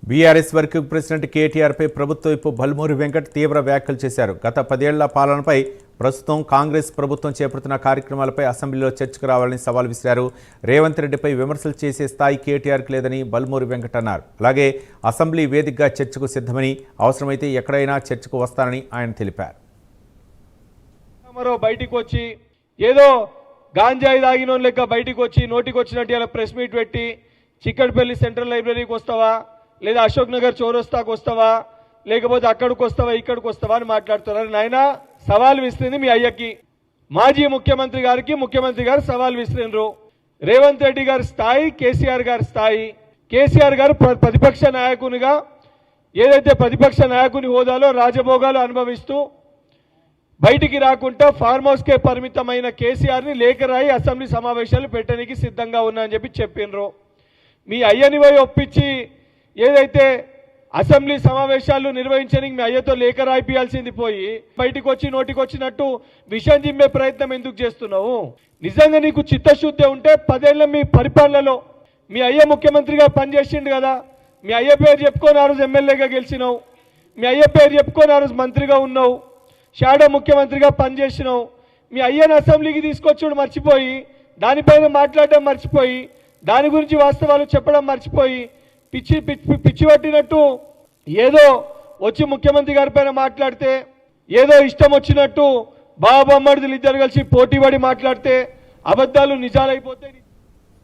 BRS working president కేటీఆర్పై ప్రభుత్వ వైపు బల్మూరి వెంకట్ తీవ్ర వ్యాఖ్యలు చేశారు. గత 10 ఏళ్ల పాలనపై ప్రస్తుతం కాంగ్రెస్ ప్రభుత్వం చేపడుతున్న కార్యక్రమాలపై అసెంబ్లీలో చర్చకు రావాలని సవాల్ విసిరారు. రేవంత్ రెడ్డిపై విమర్శలు చేసే స్థాయి కేటీఆర్కి లేదని బల్మూరి వెంకట్ అన్నారు. అలాగే అసెంబ్లీ వేదికగా చర్చకు సిద్ధమని, అవసరమైతే ఎక్కడైనా చర్చకు వస్తానని ఆయన తెలిపారు. బయటికి వచ్చి ఏదో గాంజాయి తాగిన లెక్క బయటికి వచ్చి నోటికి వచ్చినట్టు ఇలా ప్రెస్ మీట్ పెట్టి చిక్కడపల్లి సెంట్రల్ లైబ్రరీకి వస్తావా, లేదా అశోక్ నగర్ చౌరస్తాకు వస్తావా, లేకపోతే అక్కడికి వస్తావా ఇక్కడికి వస్తావా అని మాట్లాడుతున్నారు. నాయన సవాల్ విసిరింది మీ అయ్యకి, మాజీ ముఖ్యమంత్రి గారికి ముఖ్యమంత్రి గారు సవాల్ విసిరినరు. రేవంత్ రెడ్డి గారి స్థాయి, కేసీఆర్ గారి స్థాయి. కేసీఆర్ గారు ప్రతిపక్ష నాయకునిగా ఏదైతే ప్రతిపక్ష నాయకుని హోదాలో రాజభోగాలు అనుభవిస్తూ బయటికి రాకుండా ఫార్మ్ హౌస్కే పరిమితమైన కేసీఆర్ని లేఖ రాయి అసెంబ్లీ సమావేశాలు పెట్టడానికి సిద్ధంగా ఉన్నా అని చెప్పినరు. మీ అయ్యని పోయి ఒప్పించి ఏదైతే అసెంబ్లీ సమావేశాలు నిర్వహించడానికి మీ అయ్యతో లేఖ రాయిపియాల్సింది పోయి బయటికి వచ్చి నోటికి వచ్చినట్టు విషయం జిమ్మే ప్రయత్నం ఎందుకు చేస్తున్నావు? నిజంగా నీకు చిత్తశుద్ధి ఉంటే 10 ఏళ్ల మీ పరిపాలనలో మీ అయ్య ముఖ్యమంత్రిగా పనిచేసిండు కదా, మీ అయ్య పేరు చెప్పుకొని ఆ రోజు ఎమ్మెల్యేగా గెలిచినావు, మీ అయ్య పేరు చెప్పుకొని ఆ రోజు మంత్రిగా ఉన్నావు, షాడో ముఖ్యమంత్రిగా పనిచేసినావు. మీ అయ్యను అసెంబ్లీకి తీసుకొచ్చుడు మర్చిపోయి, దానిపైన మాట్లాడడం మర్చిపోయి, దాని గురించి వాస్తవాలు చెప్పడం మర్చిపోయి పిచ్చి పట్టినట్టు ఏదో వచ్చి ముఖ్యమంత్రి గారి పైన మాట్లాడితే, ఏదో ఇష్టం వచ్చినట్టు బాబమ్మడిదులు ఇద్దరు కలిసి పోటీ పడి మాట్లాడితే అబద్ధాలు నిజాలైపోతాయి.